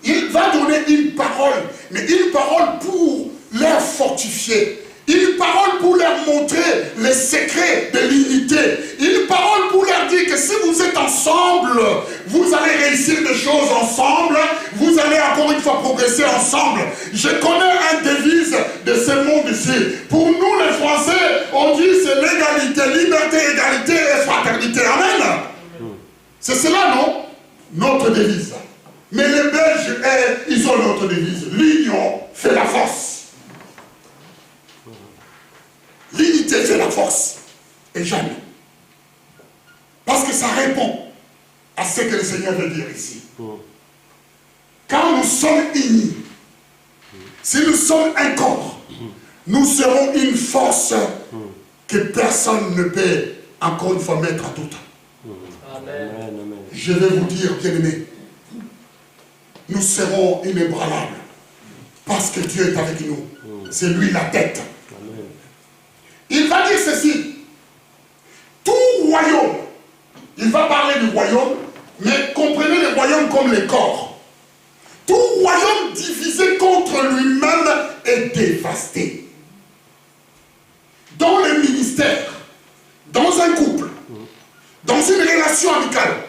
Il va donner une parole, mais une parole pour les fortifier. Une parole pour leur montrer les secrets de l'unité. Une parole pour leur dire que si vous êtes ensemble, vous allez réussir des choses ensemble. Vous allez encore une fois progresser ensemble. Je connais un devise de ce monde ici. Pour nous les Français, on dit c'est l'égalité, liberté, égalité et fraternité. Amen. C'est cela, non? Notre devise. Mais les Belges, ils ont notre devise. L'union fait la force. L'unité fait la force. Et jamais. Parce que ça répond à ce que le Seigneur veut dire ici. Quand nous sommes unis, si nous sommes un corps, nous serons une force que personne ne peut encore une fois mettre à doute. Amen. Je vais vous dire, bien-aimés, nous serons inébranlables. Parce que Dieu est avec nous. C'est lui la tête. Il va dire ceci. Tout royaume, il va parler du royaume, mais comprenez le royaume comme les corps. Tout royaume divisé contre lui-même est dévasté. Dans le ministère, dans un couple, dans une relation amicale,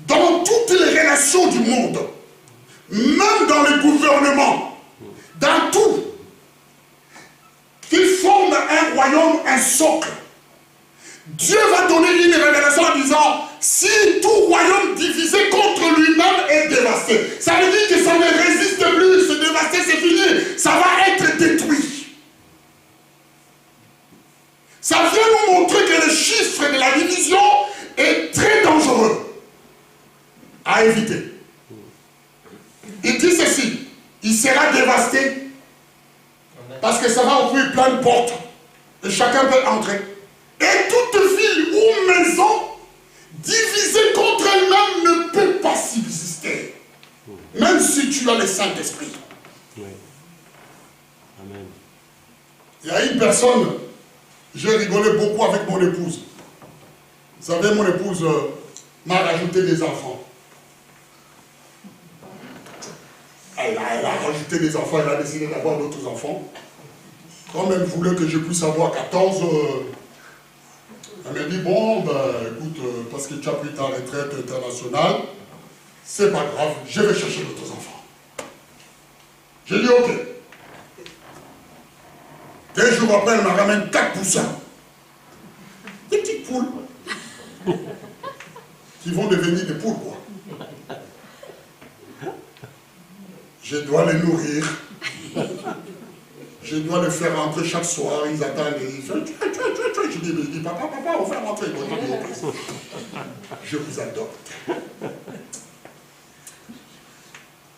dans toutes les relations du monde, même dans le gouvernement, dans tout, qui forme un royaume, un socle. Dieu va donner une révélation en disant, si tout royaume divisé contre lui-même est dévasté, ça veut dire que ça ne résiste plus, c'est dévasté, c'est fini, ça va être détruit. Ça vient nous montrer que le chiffre de la division est très dangereux à éviter. Il dit ceci, il sera dévasté parce que ça va ouvrir plein de portes et chacun peut entrer. Et toute ville ou maison divisée contre elle-même ne peut pas subsister. Même si tu as le Saint-Esprit. Oui. Amen. Il y a une personne, j'ai rigolé beaucoup avec mon épouse. Vous savez, mon épouse m'a rajouté des enfants. Elle a rajouté des enfants, elle a décidé d'avoir d'autres enfants. Comme elle voulait que je puisse avoir 14, elle m'a dit, bon, ben, écoute, parce que tu as pris ta retraite internationale, c'est pas grave, je vais chercher d'autres enfants. J'ai dit, ok. 2 jours après, elle m'a ramené 4 poussins. Des petites poules. Qui vont devenir des poules, quoi. Je dois les nourrir. Je dois les faire rentrer chaque soir. Ils attendent. Ils font, je dis, papa, on va rentrer. Je vous adopte.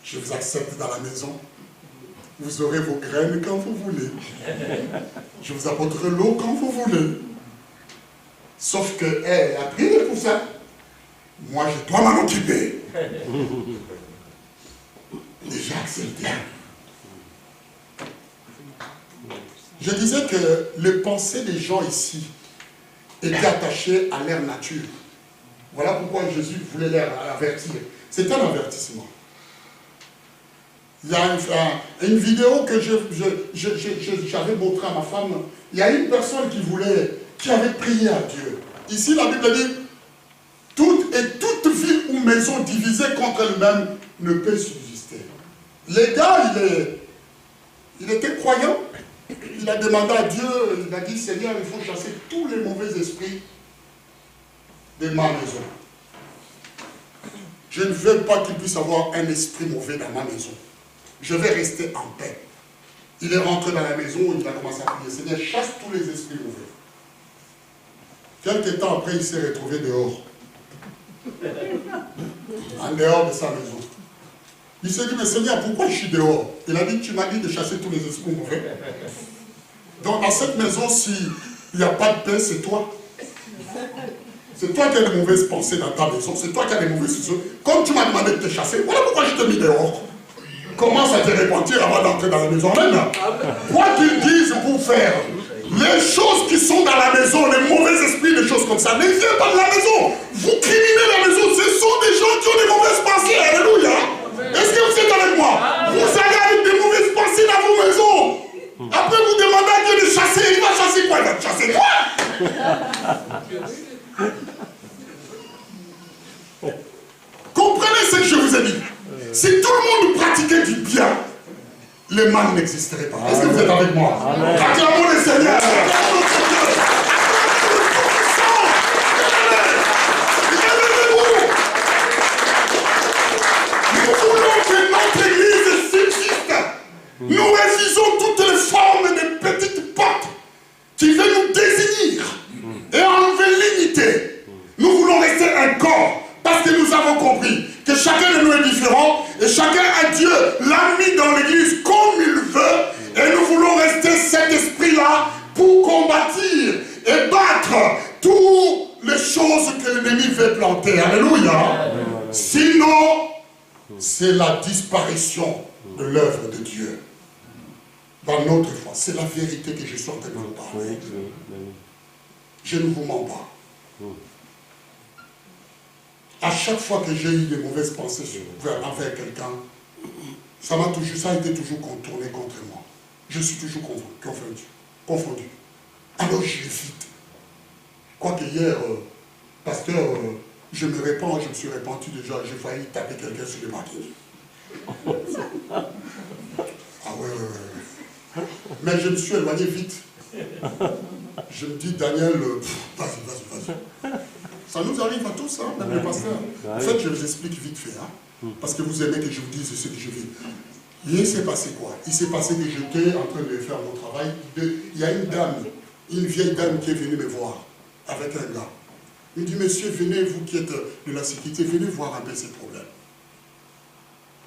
Je vous accepte dans la maison. Vous aurez vos graines quand vous voulez. Je vous apporterai l'eau quand vous voulez. Sauf qu'elle a pris les poussins. Moi, je dois m'en occuper. Déjà accepté. Je disais que les pensées des gens ici étaient attachées à leur nature. Voilà pourquoi Jésus voulait les avertir. C'est un avertissement. Il y a une vidéo que j'avais montrée à ma femme. Il y a une personne qui avait prié à Dieu. Ici, la Bible dit, toute ville ou maison divisée contre elle-même ne peut subsister. Le gars, il était croyant. Il a demandé à Dieu, il a dit, Seigneur, il faut chasser tous les mauvais esprits de ma maison. Je ne veux pas qu'il puisse avoir un esprit mauvais dans ma maison. Je vais rester en paix. Il est rentré dans la maison, il a commencé à prier, Seigneur, chasse tous les esprits mauvais. Quelque temps après, il s'est retrouvé dehors. En dehors de sa maison. Il s'est dit, mais Seigneur, pourquoi je suis dehors? Il a dit, tu m'as dit de chasser tous les esprits mauvais. Donc, dans cette maison, s'il n'y a pas de paix, c'est toi. C'est toi qui as des mauvaises pensées dans ta maison. C'est toi qui as des mauvaises choses. Comme tu m'as demandé de te chasser, voilà pourquoi je t'ai mis dehors. Commence à te repentir avant d'entrer dans la maison. Amen. Quoi qu'ils disent pour faire, les choses qui sont dans la maison, les mauvais esprits, les choses comme ça, ne viennent pas de la maison. Vous criminez la maison. Ce sont des gens qui ont des mauvaises pensées. Alléluia. Est-ce que que vous êtes avec moi? Vous allez avec des mauvaises pensées dans vos maisons. Après, vous demandez à Dieu de chasser. Il va chasser quoi? Il va te chasser quoi? Comprenez ce que je vous ai dit. Si tout le monde pratiquait du bien, le mal n'existerait pas. Est-ce que vous êtes avec moi? Acclamons le Seigneur. Acclamons le Seigneur. Nous voulons que notre église subsiste. Nous refusons toutes les formes de petites portes qui veulent nous désigner et enlever l'unité. Nous voulons rester un corps parce que nous avons compris que chacun de nous est différent et chacun a Dieu l'a mis dans l'église comme il veut et nous voulons rester cet esprit-là pour combattre et battre toutes les choses que l'ennemi veut planter. Alléluia. Sinon, c'est la disparition de l'œuvre de Dieu. Dans notre foi, c'est la vérité que je suis en train de vous parler. Je ne vous mens pas. À chaque fois que j'ai eu des mauvaises pensées envers quelqu'un, ça a été toujours contourné contre moi. Je suis toujours confondu. Alors je l'évite. Quoique hier, pasteur, je me suis répandu déjà, j'ai failli taper quelqu'un sur le parking. Ah ouais. Mais je me suis éloigné vite. Je me dis, Daniel, vas-y. Ça nous arrive à tous, hein, même les pasteurs. En fait, je vous explique vite fait, hein, parce que vous aimez que je vous dise ce que je vis. Il s'est passé quoi? Il s'est passé que j'étais en train de faire mon travail. Il y a une vieille dame qui est venue me voir avec un gars. Il me dit, monsieur, venez, vous qui êtes de la sécurité, venez voir un peu ces problèmes.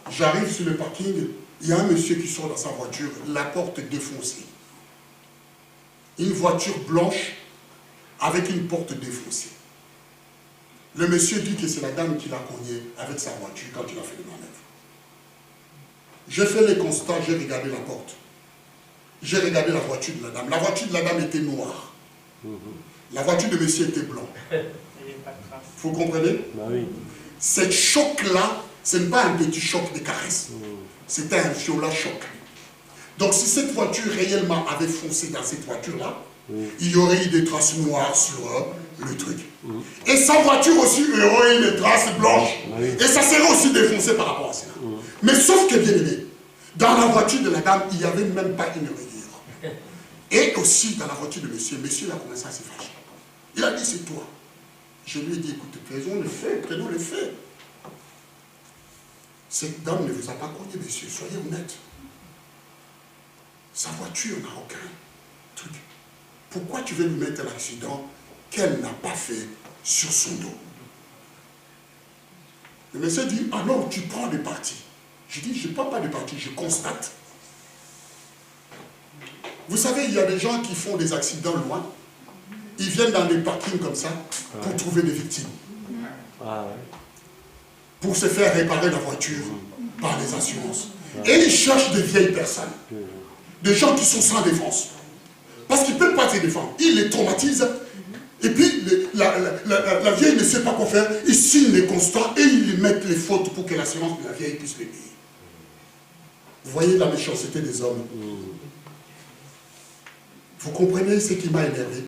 J'arrive sur le parking, il y a un monsieur qui sort dans sa voiture, la porte défoncée. Une voiture blanche avec une porte défoncée. Le monsieur dit que c'est la dame qui l'a cogné avec sa voiture quand il a fait le manœuvre. J'ai fait les constats, j'ai regardé la porte. J'ai regardé la voiture de la dame. La voiture de la dame était noire. La voiture de monsieur était blanche. Vous comprenez? Cette choc-là, ce n'est pas un petit choc de caresse. C'était un violent choc. Donc si cette voiture réellement avait foncé dans cette voiture-là, il y aurait eu des traces noires sur le truc. Et sa voiture aussi, il y aurait eu des traces blanches. Et ça serait aussi défoncé par rapport à cela. Mais sauf que, bien aimé, dans la voiture de la dame, il n'y avait même pas une rayure. Et aussi dans la voiture de monsieur a commencé à se fâcher. Il a dit, c'est toi. Je lui ai dit, écoute, prenons le fait. Cette dame ne vous a pas cogné, monsieur, soyez honnête. Sa voiture n'a aucun truc. Pourquoi tu veux lui mettre l'accident qu'elle n'a pas fait sur son dos? Le monsieur dit, ah non, tu prends des parties. Je dis, je ne prends pas de parties, je constate. Vous savez, il y a des gens qui font des accidents loin. Ils viennent dans des parkings comme ça pour trouver des victimes. Pour se faire réparer la voiture par les assurances. Et ils cherchent des vieilles personnes. Des gens qui sont sans défense. Parce qu'ils ne peuvent pas se défendre. Ils les traumatisent. Et puis, la vieille ne sait pas quoi faire. Ils signent les constats et ils lui mettent les fautes pour que l'assurance de la vieille puisse les payer. Vous voyez la méchanceté des hommes. Vous comprenez ce qui m'a énervé?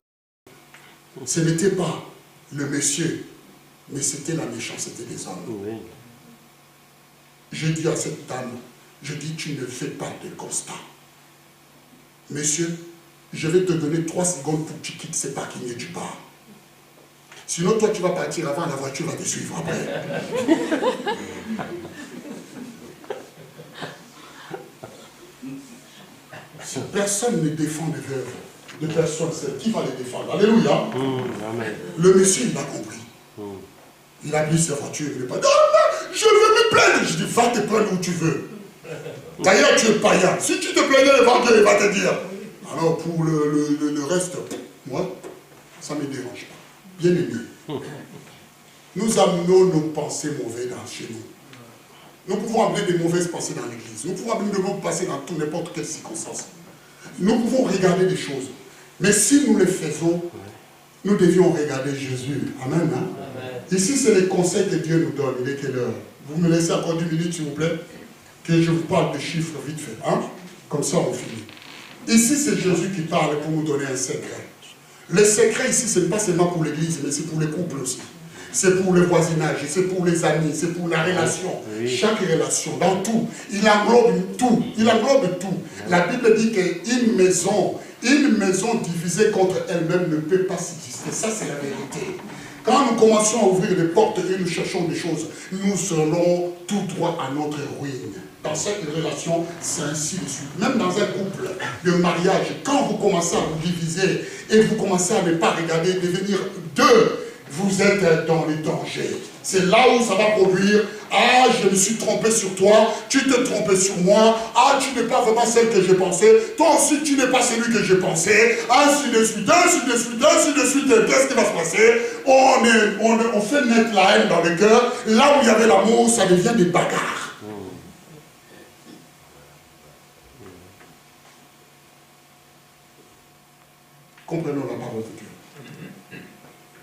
Ce n'était pas le monsieur, mais c'était la méchanceté des hommes. Je dis à cette dame, je dis, tu ne fais pas de constat. Monsieur, je vais te donner 3 secondes pour que tu quittes ce parking et tu pars. Sinon, toi, tu vas partir avant, la voiture va te suivre après. Si personne ne défend les veuves, de personnes seules, qui va les défendre? Alléluia. Le monsieur, il a compris. Il a mis sa voiture, il n'est pas dit, oh, je veux me plaindre. Je dis, va te plaindre où tu veux. D'ailleurs, tu es païen. Si tu te plaignais devant Dieu, il va te dire. Alors, pour le reste, moi, ça ne me dérange pas. Bien aimé. Nous amenons nos pensées mauvaises chez nous. Nous pouvons amener des mauvaises pensées dans l'église. Nous pouvons amener des mauvaises pensées dans n'importe quelle circonstance. Nous pouvons regarder des choses. Mais si nous les faisons, nous devions regarder Jésus. Amen. Hein? Amen. Ici, c'est les conseils que Dieu nous donne. Il est quelle heure? Vous me laissez encore 10 minutes, s'il vous plaît? que je vous parle de chiffres vite fait. Hein? Comme ça, on finit. Ici, c'est Jésus qui parle pour nous donner un secret. Le secret ici, ce n'est pas seulement pour l'église, mais c'est pour les couples aussi. C'est pour le voisinage, c'est pour les amis, c'est pour la relation. Oui. Chaque relation, dans tout. Il englobe tout. Il englobe tout. La Bible dit qu'une maison divisée contre elle-même ne peut pas subsister. Ça, c'est la vérité. Quand nous commençons à ouvrir des portes et nous cherchons des choses, nous serons tout droit à notre ruine. Dans cette relation, c'est ainsi de suite. Même dans un couple de mariage, quand vous commencez à vous diviser et vous commencez à ne pas regarder, devenir deux, vous êtes dans les dangers. C'est là où ça va produire. Ah, je me suis trompé sur toi, tu t'es trompé sur moi. Ah, tu n'es pas vraiment celle que j'ai pensée. Toi aussi, tu n'es pas celui que j'ai pensé. Ainsi de suite, ainsi de suite, ainsi de suite. Qu'est-ce qui va se passer? On fait naître la haine dans le cœur. Là où il y avait l'amour, ça devient des bagarres. Comprenons la parole de Dieu.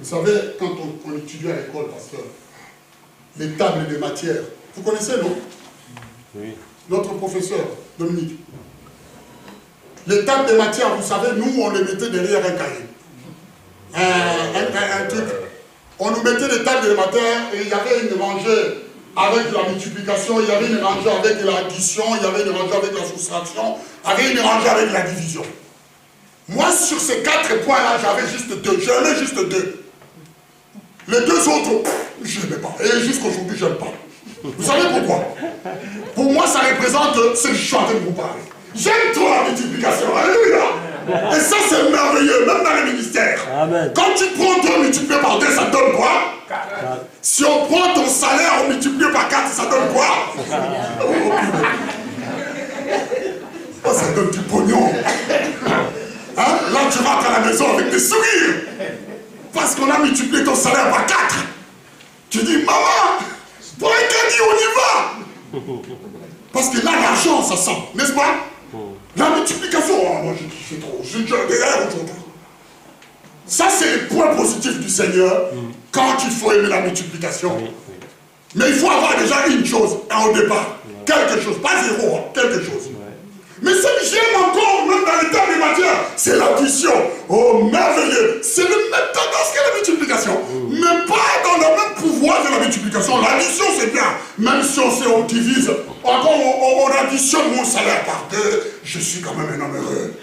Vous savez, quand on étudie à l'école, pasteur, les tables de matière, vous connaissez, non? Oui. Notre professeur, Dominique. Les tables de matière, vous savez, nous, on les mettait derrière un cahier. Un truc. On nous mettait des tables de matière et il y avait une rangée avec la multiplication, il y avait une rangée avec l'addition, il y avait une rangée avec la soustraction, il y avait une rangée avec la division. Moi, sur ces 4 points-là, j'avais juste 2. J'aimais juste 2. Les 2 autres, je n'aimais pas. Et jusqu'à aujourd'hui, je n'aime pas. Vous savez pourquoi? Pour moi, ça représente ce que je suis en train de vous parler. J'aime trop la multiplication. Alléluia. Et ça, c'est merveilleux, même dans les ministères. Amen. Quand tu prends ton multiplié par 2, ça donne quoi? 4. Si on prend ton salaire, on multiplie par 4, ça donne quoi? Oh, ça donne du pognon. Hein? Là, tu rentres à la maison avec des sourires. Parce qu'on a multiplié ton salaire par 4. Tu dis, maman, pour un caddie, on y va. Parce que là, l'argent, ça sent, n'est-ce pas? La multiplication, oh, moi, je trop. Je derrière aujourd'hui. Ça, c'est le point positif du Seigneur quand il faut aimer la multiplication. Mais il faut avoir déjà une chose au départ. Quelque chose, pas 0, hein, quelque chose. Mais ce que j'aime encore, même dans les tables de matière, c'est l'addition. Oh, merveilleux. C'est la même tendance que la multiplication. Mais pas dans le même pouvoir de la multiplication. L'addition, c'est bien. Même si on divise, encore on additionne mon salaire par 2, je suis quand même un homme heureux.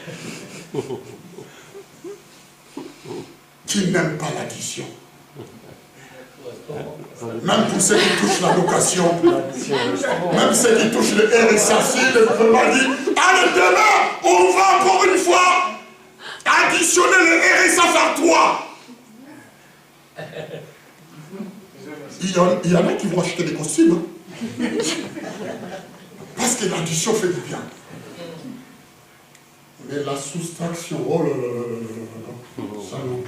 Qui n'aime pas l'addition? Même pour ceux qui touchent la location, même ceux qui touchent le RSA, le gouvernement dit, allez, demain, on va encore une fois additionner le RSA par 3. Il y en a qui vont acheter des costumes. Hein. Parce que l'addition fait du bien. Mais la soustraction, oh là là là là là, ça non.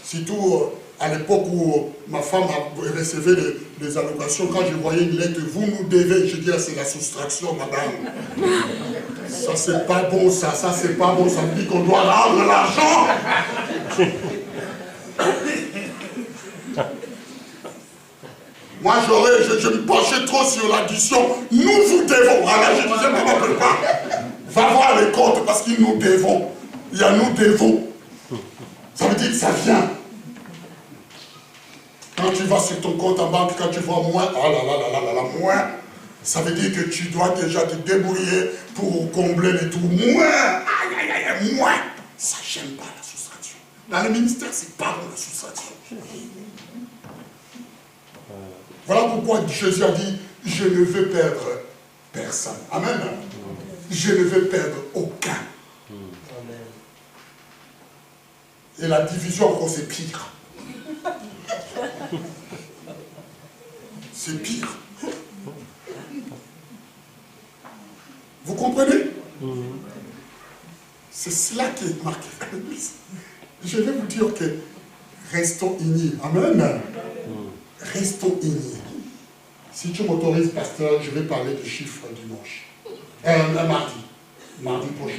Surtout à l'époque où ma femme recevait les allocations, quand je voyais une lettre, vous nous devez, je dis, c'est la soustraction, madame. Ça, c'est pas bon, ça c'est pas bon, ça me dit qu'on doit rendre l'argent. Moi, je me penchais trop sur l'addition. Nous vous devons. Alors, je disais, maman, pas. Va voir les comptes parce qu'ils nous devons. Il y a nous devons. Ça veut dire que ça vient. Quand tu vas sur ton compte en banque, quand tu vois moins, oh là là là là là, moins, ça veut dire que tu dois déjà te débrouiller pour combler les trous. Moins, aïe aïe aïe, moins. Ça, j'aime pas la soustraction. Dans le ministère, c'est pas bon la soustraction. Voilà pourquoi Jésus a dit, je ne veux perdre personne. Amen. Je ne veux perdre aucun. Et la division encore, c'est pire. C'est pire. Vous comprenez? C'est cela qui est marqué. Je vais vous dire que restons unis. Amen. Restons unis. Si tu m'autorises, pasteur, je vais parler de chiffres dimanche. Mardi prochain.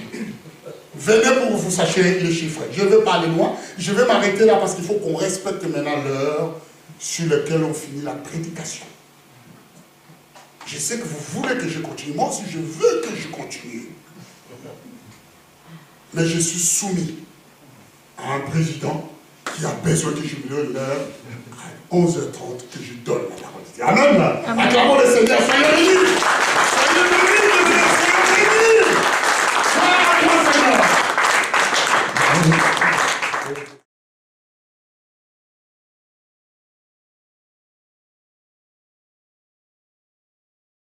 Venez pour que vous sachiez les chiffres. Je vais parler loin. Je vais m'arrêter là parce qu'il faut qu'on respecte maintenant l'heure sur laquelle on finit la prédication. Je sais que vous voulez que je continue. Moi aussi, je veux que je continue. Mais je suis soumis à un président qui a besoin que je lui donne l'heure à 11h30 que je donne la parole. Amen. Acclamons le Seigneur. Soyez bénis. Soyez bénis.